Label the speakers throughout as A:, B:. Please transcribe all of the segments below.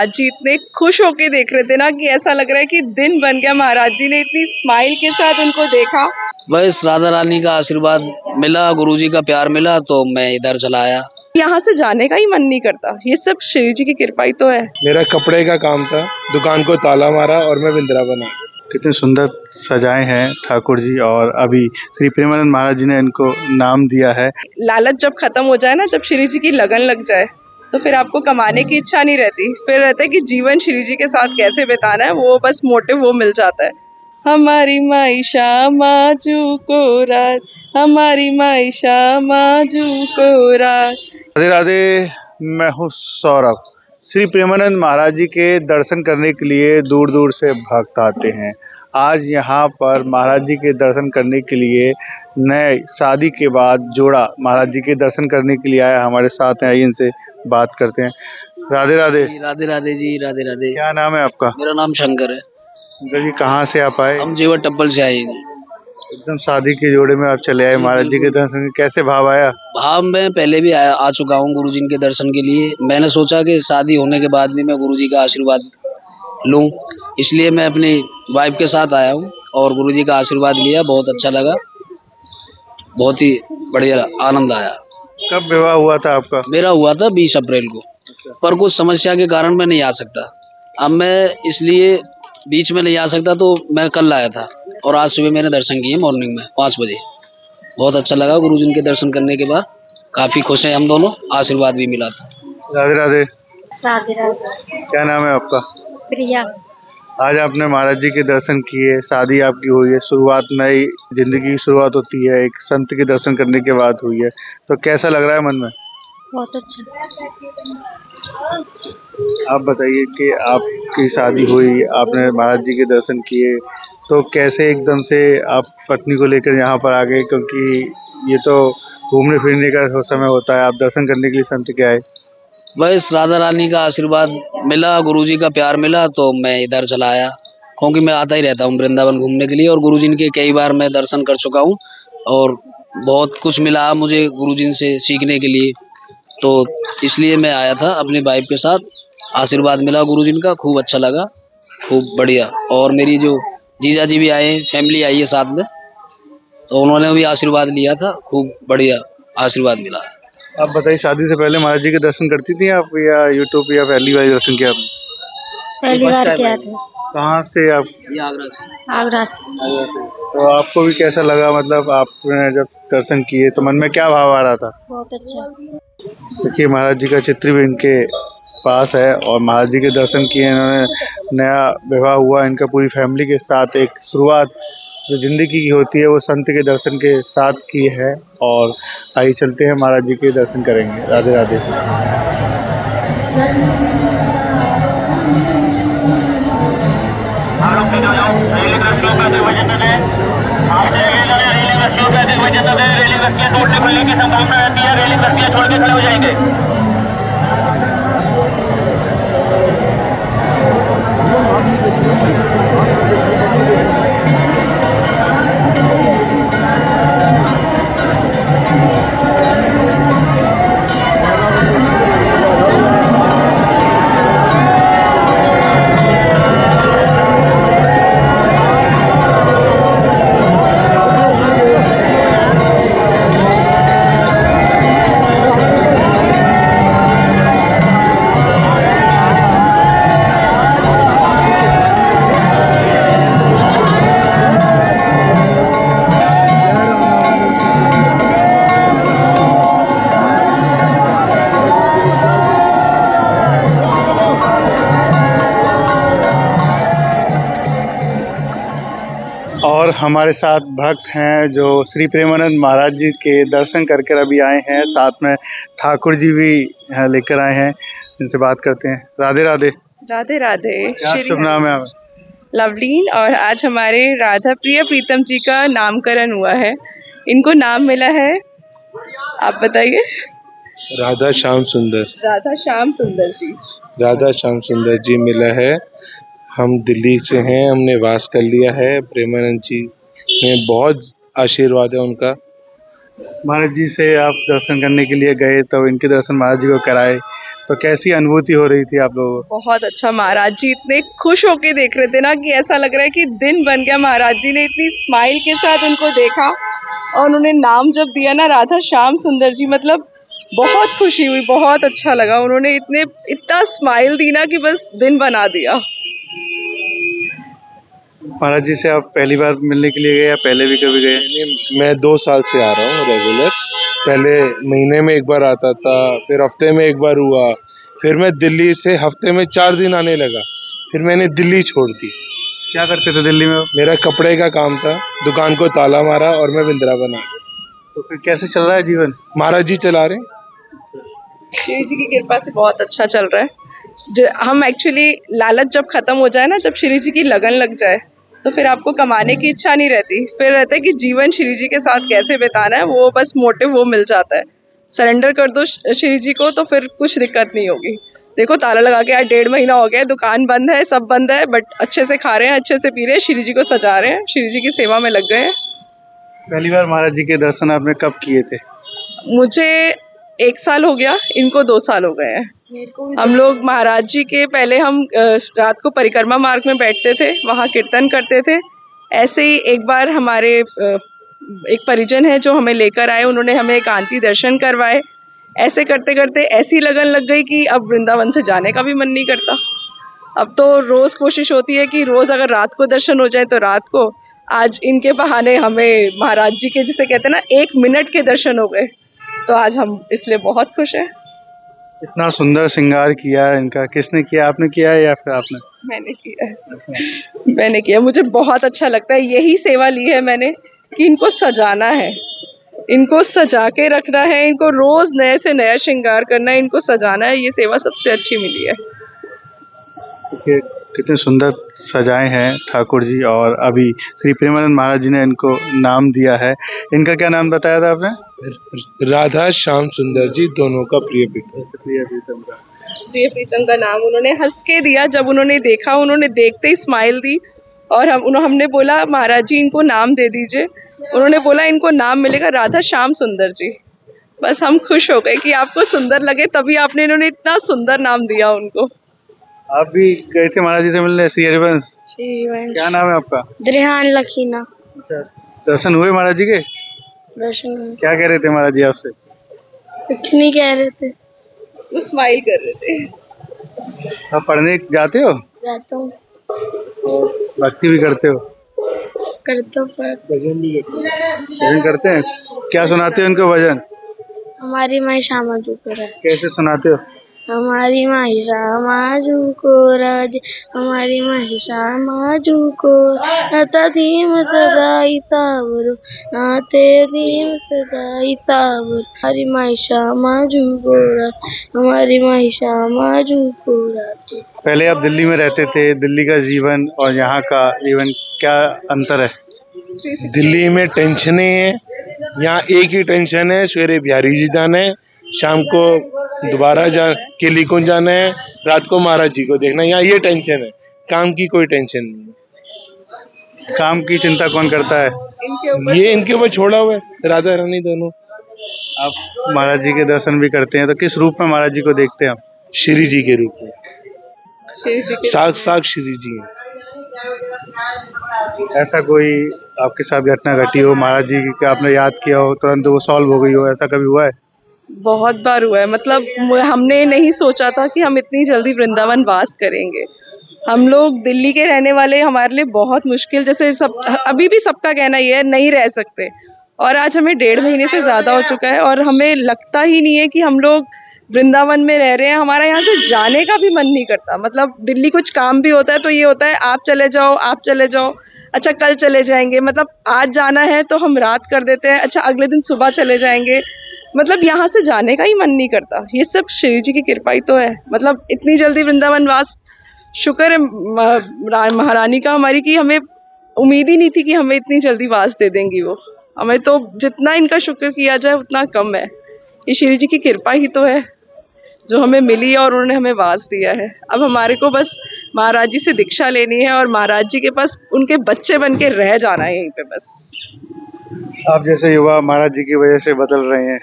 A: महाराज जी इतने खुश होके देख रहे थे ना कि ऐसा लग रहा है कि दिन बन गया। महाराज जी ने इतनी स्माइल के साथ उनको देखा।
B: बस राधा रानी का आशीर्वाद मिला, गुरुजी का प्यार मिला तो मैं इधर चला आया।
A: यहाँ से जाने का ही मन नहीं करता। ये सब श्री जी की कृपा ही तो है।
C: मेरा कपड़े का काम था, दुकान को ताला मारा और मैं वृंदावन आ गया।
D: कितने सुंदर सजाए हैं ठाकुर जी, और अभी श्री प्रेमानंद महाराज जी ने इनको नाम दिया है।
A: लालच जब खत्म हो जाए ना, जब श्री जी की लगन लग जाए तो फिर आपको कमाने की इच्छा नहीं रहती। फिर रहता है कि जीवन श्री जी के साथ कैसे बिताना है, वो बस मोटिव वो मिल जाता है। हमारी माई श्यामाजू को राज, हमारी माई श्यामाजू को राज।
D: राधे राधे, मैं हूँ सौरभ। श्री प्रेमानंद महाराज जी के दर्शन करने के लिए दूर दूर से भक्त आते हैं। आज यहाँ पर महाराज जी के दर्शन करने के लिए नए शादी के बाद जोड़ा महाराज जी के दर्शन करने के लिए आया, हमारे साथ हैं। आइए इनसे बात करते हैं। राधे राधे।
B: राधे राधे जी, राधे राधे।
D: क्या नाम है आपका?
B: मेरा नाम शंकर है।
D: शंकर जी, कहाँ से आप आए?
B: हम जेवर टप्पल से आए।
D: एकदम शादी के जोड़े में आप चले आए महाराज जी के दर्शन। कैसे भाव आया?
B: भाव मैं पहले भी आ चुका हूँ गुरुजी के दर्शन के लिए। मैंने सोचा कि शादी होने के बाद भी मैं गुरुजी का आशीर्वाद लूँ, इसलिए मैं अपनी वाइफ के साथ आया हूँ और गुरुजी का आशीर्वाद लिया। बहुत अच्छा लगा, बहुत ही बढ़िया आनंद आया।
D: कब विवाह हुआ था आपका?
B: मेरा हुआ था 20 अप्रैल को, पर कुछ समस्या के कारण मैं नहीं आ सकता। अब मैं इसलिए बीच में नहीं आ सकता, तो मैं कल आया था और आज सुबह मैंने दर्शन किए मॉर्निंग में 5 बजे। बहुत अच्छा लगा गुरुजी के दर्शन करने के बाद। काफी खुश हैं हम दोनों, आशीर्वाद भी मिला था।
D: राधे राधे।
E: राधे राधे।
D: क्या नाम है आपका?
E: प्रिया।
D: आज आपने महाराज जी के दर्शन किए, शादी आपकी हुई है, शुरुआत नई जिंदगी की शुरुआत होती है, एक संत के दर्शन करने के बाद हुई है, तो कैसा लग रहा है मन में?
E: बहुत अच्छा।
D: आप बताइए कि आपकी शादी हुई, आपने महाराज जी के दर्शन किए, तो कैसे एकदम से आप पत्नी को लेकर यहाँ पर आ गए? क्योंकि ये तो घूमने फिरने का समय होता है, आप दर्शन करने के लिए संत के आए।
B: बस राधा रानी का आशीर्वाद मिला, गुरुजी का प्यार मिला तो मैं इधर चला आया। क्योंकि मैं आता ही रहता हूँ वृंदावन घूमने के लिए और गुरुजी के कई बार मैं दर्शन कर चुका हूँ और बहुत कुछ मिला मुझे गुरुजी से सीखने के लिए, तो इसलिए मैं आया था अपनी वाइफ के साथ। आशीर्वाद मिला गुरुजी का, खूब अच्छा लगा, खूब बढ़िया। और मेरी जो जीजा जी भी आए, फैमिली आई है साथ में, तो उन्होंने भी आशीर्वाद लिया था। खूब बढ़िया आशीर्वाद मिला।
D: आप बताइए, शादी से पहले महाराज जी के दर्शन करती थी आप, या यूट्यूब, या पहली बार दर्शन किया आपने?
E: पहली बार किया था।
D: कहाँ से आप?
B: आगरा से।
E: आगरा से।
D: तो आपको भी कैसा लगा? मतलब आपने जब दर्शन किए तो मन में क्या भाव आ रहा था?
E: बहुत अच्छा।
D: देखिए, महाराज जी का चित्र भी इनके पास है और महाराज जी के दर्शन किए इन्होंने। नया विवाह हुआ इनका पूरी फैमिली के साथ। एक शुरुआत जो जिंदगी की होती है वो संत के दर्शन के साथ की है। और आइए चलते हैं, महाराज जी के दर्शन करेंगे। राधे राधे।
F: रेलिंग की संभावना रहती है, रेलिंग रस्सियां छोड़ के खड़े हो जाएंगे।
D: और हमारे साथ भक्त हैं जो श्री प्रेमानंद महाराज जी के दर्शन करके अभी आए हैं। साथ में ठाकुर जी भी लेकर आए हैं, इनसे बात करते हैं। राधे राधे।
A: राधे राधे।
D: क्या शुभ नाम है आपका?
A: लवलीन। और आज हमारे राधा प्रिय प्रीतम जी का नामकरण हुआ है। इनको नाम मिला है, आप बताइए।
C: राधा श्याम सुंदर।
A: राधा श्याम सुंदर जी।
C: राधा श्याम सुंदर जी मिला है। हम दिल्ली से हैं, हमने वास कर लिया है। प्रेमानंद जी ने बहुत आशीर्वाद है उनका।
D: महाराज जी से आप दर्शन करने के लिए गए, तो इनके दर्शन महाराज जी को कराए, तो कैसी अनुभूति हो रही थी आप लोगों को?
A: बहुत अच्छा। महाराज जी इतने खुश होके देख रहे थे ना कि ऐसा लग रहा है कि दिन बन गया। महाराज जी ने इतनी स्माइल के साथ उनको देखा और उन्होंने नाम जब दिया ना राधा श्याम सुंदर जी, मतलब बहुत खुशी हुई, बहुत अच्छा लगा। उन्होंने इतना स्माइल दी ना कि बस दिन बना दिया।
D: महाराज जी से आप पहली बार मिलने के लिए गए या पहले भी कभी गए?
C: मैं 2 साल से आ रहा हूँ रेगुलर। पहले महीने में एक बार आता था, फिर हफ्ते में एक बार हुआ, फिर मैं दिल्ली से हफ्ते में 4 दिन आने लगा, फिर मैंने दिल्ली छोड़ दी।
D: क्या करते थे दिल्ली में?
C: मेरा कपड़े का काम था, दुकान को ताला मारा और मैं वृंदावन आ गया।
D: तो फिर कैसे चल रहा है जीवन?
C: महाराज जी चला रहे हैं।
A: श्री जी की कृपा से बहुत अच्छा चल रहा है। हम एक्चुअली लालच जब खत्म हो जाए ना, जब श्री जी की लगन लग जाए, तो फिर आपको कमाने की इच्छा नहीं रहती। फिर रहता है कि जीवन श्री जी के साथ कैसे बिताना है, वो बस मोटिव वो मिल जाता है। सरेंडर कर दो श्री जी को तो फिर कुछ दिक्कत नहीं होगी। देखो ताला लगा के आज 1.5 महीना हो गया, दुकान बंद है, सब बंद है, बट अच्छे से खा रहे हैं, अच्छे से पी रहे हैं, श्री जी को सजा रहे हैं, श्री जी की सेवा में लग गए हैं।
D: पहली बार महाराज जी के दर्शन आपने कब किए थे?
A: मुझे 1 साल हो गया, इनको 2 साल हो गए हैं। हम लोग महाराज जी के पहले हम रात को परिक्रमा मार्ग में बैठते थे, वहाँ कीर्तन करते थे। ऐसे ही एक बार हमारे एक परिजन है जो हमें लेकर आए, उन्होंने हमें एकांती दर्शन करवाए। ऐसे करते करते ऐसी लगन लग गई कि अब वृंदावन से जाने का भी मन नहीं करता। अब तो रोज कोशिश होती है कि रोज अगर रात को दर्शन हो जाए तो रात को। आज इनके बहाने हमें महाराज जी के, जिसे कहते हैं ना, 1 मिनट के दर्शन हो गए, तो आज हम इसलिए बहुत खुश हैं।
D: इतना सुंदर श्रृंगार किया है इनका, किसने किया? आपने किया है या फिर आपने?
A: मैंने किया है, मैंने किया। मुझे बहुत अच्छा लगता है, यही सेवा ली है मैंने कि इनको सजाना है, इनको सजा के रखना है, इनको रोज नए से नया श्रृंगार करना है, इनको सजाना है। ये सेवा सबसे अच्छी मिली है।
D: देखिए कितने सुंदर सजाए हैं ठाकुर जी, और अभी श्री प्रेमानंद महाराज जी ने इनको नाम दिया है। इनका क्या नाम बताया था आपने?
C: राधा श्याम सुंदर जी, दोनों का प्रिय प्रीतम।
D: प्रिय प्रीतम का।
A: प्रिय प्रीतम का नाम उन्होंने हंस के दिया। जब उन्होंने देखा, उन्होंने देखते ही स्माइल दी और हमने बोला महाराज जी इनको नाम दे दीजिए। उन्होंने बोला इनको नाम मिलेगा राधा श्याम सुंदर जी। बस हम खुश हो गए कि आपको सुंदर लगे तभी आपने, इन्होंने इतना सुंदर नाम दिया उनको।
D: आप भी गए थे महाराज जी से मिलने? श्री हरिवंश, क्या नाम है आपका?
E: दरिहान लखीना।
D: अच्छा, दर्शन हुए महाराज जी के?
E: दर्शन हुए।
D: क्या कह रहे थे महाराज जी आपसे?
E: कुछ नहीं कह रहे थे।
A: वो स्माइल कर रहे थे।
D: आप पढ़ने जाते हो?
E: रहता हूँ,
D: भक्ति भी करते हो?
E: करता हूँ पर
D: भजन करते हैं? क्या सुनाते हो उनको भजन?
E: हमारी माई श्यामा जू को राज,
D: कैसे सुनाते हो?
E: हमारी माई श्यामा जू को राज, हमारी माई श्यामा जू को नाता धीम सदाई सावरो, नाते धीम सदाई सावरो, हमारी माई श्यामा जू को राज, हमारी माई श्यामा जू को राज।
D: पहले आप दिल्ली में रहते थे, दिल्ली का जीवन और यहाँ का जीवन क्या अंतर है?
C: दिल्ली में टेंशनें हैं, यहाँ एक ही टेंशन है, सवेरे बिहारी जी जाना है, शाम को दोबारा केली कुंज जाना है, रात को महाराज जी को देखना है। यहाँ ये टेंशन है, काम की कोई टेंशन नहीं।
D: काम की चिंता कौन करता है?
C: ये इनके ऊपर छोड़ा हुआ है, राधा रानी दोनों।
D: आप महाराज जी के दर्शन भी करते हैं, तो किस रूप में महाराज जी को देखते हैं आप?
C: श्री जी के रूप में,
A: श्री जी के
C: साक्षात श्री जी हैं।
D: ऐसा कोई आपके साथ घटना घटी हो, महाराज जी की आपने याद किया हो, तुरंत वो सॉल्व हो गई हो, ऐसा कभी हुआ है?
A: बहुत बार हुआ है। मतलब हमने नहीं सोचा था कि हम इतनी जल्दी वृंदावन वास करेंगे। हम लोग दिल्ली के रहने वाले, हमारे लिए बहुत मुश्किल, जैसे सब अभी भी सबका कहना ये है, नहीं रह सकते। और आज हमें 1.5 महीने से ज़्यादा हो चुका है और हमें लगता ही नहीं है कि हम लोग वृंदावन में रह रहे हैं। हमारा यहाँ से जाने का भी मन नहीं करता। मतलब दिल्ली कुछ काम भी होता है तो ये होता है आप चले जाओ, आप चले जाओ, अच्छा कल चले जाएंगे। मतलब आज जाना है तो हम रात कर देते हैं, अच्छा अगले दिन सुबह चले जाएंगे। मतलब यहाँ से जाने का ही मन नहीं करता। ये सब श्री जी की कृपा ही तो है। मतलब इतनी जल्दी वृंदावन वास, शुक्र है महारानी का हमारी, कि हमें उम्मीद ही नहीं थी कि हमें इतनी जल्दी वास दे देंगी वो। हमें तो जितना इनका शुक्र किया जाए उतना कम है। ये श्री जी की कृपा ही तो है जो हमें मिली और उन्होंने हमें वास दिया है। अब हमारे को बस महाराज जी से दीक्षा लेनी है और महाराज जी के पास उनके बच्चे बन के रह जाना है यहीं पे बस।
D: आप जैसे युवा महाराज जी की वजह से बदल रहे हैं,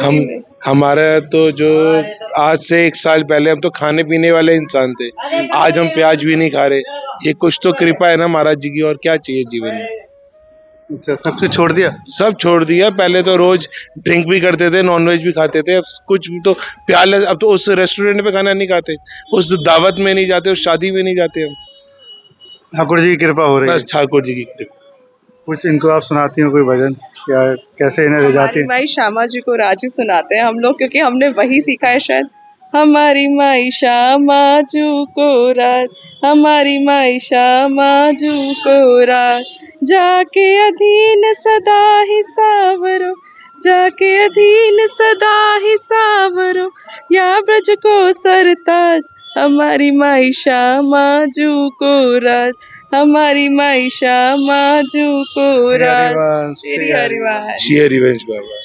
C: हम हमारा तो जो आज से 1 साल पहले हम तो खाने पीने वाले इंसान थे, आज हम प्याज भी नहीं खा रहे। ये कुछ तो कृपा है ना महाराज जी की, और क्या चाहिए जीवन में।
D: अच्छा, सब कुछ छोड़ दिया।
C: सब छोड़ दिया। पहले तो रोज ड्रिंक भी करते थे, नॉनवेज भी खाते थे, अब कुछ भी तो प्याले, अब तो उस रेस्टोरेंट पे खाना नहीं खाते, उस दावत में नहीं जाते, उस शादी में नहीं जाते हम।
D: ठाकुर जी की कृपा हो रही है।
C: बस ठाकुर जी की कृपा।
D: कुछ इनको आप सुनाती हो कोई भजन, या कैसे इन्हें ले जाती
A: हमारी
D: हैं?
A: माई श्यामा जी को राजी सुनाते हैं हम लोग, क्योंकि हमने वही सीखा है शायद। हमारी माई श्यामा जू को राज, हमारी माई श्यामा जू को राज, जाके अधीन सदा ही सावरो, जाके अधीन सदा ही सावरो, या ब्रज को सरताज, हमारी माई श्यामा जू को राज, हमारी माई श्यामा जू को
D: श्री
A: राज।
D: हरिवंश,
A: श्री हरिवंश।
C: श्री हरिवंश बाबा।